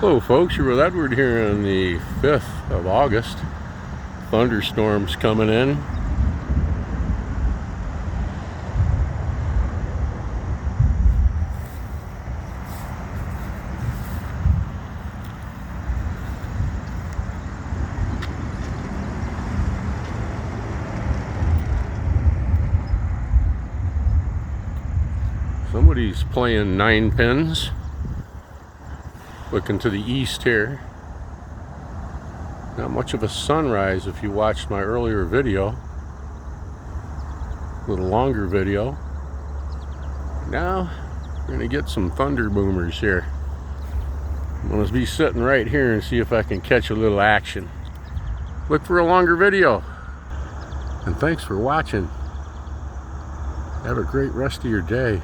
Hello folks, you're with Edward here on the 5th of August. Thunderstorms coming in. Somebody's playing 9 pins. Looking to the east here. Not much of a sunrise if you watched my earlier video. A little longer video. Now we're going to get some thunder boomers here. I'm going to be sitting right here and see if I can catch a little action. Look for a longer video. And thanks for watching. Have a great rest of your day.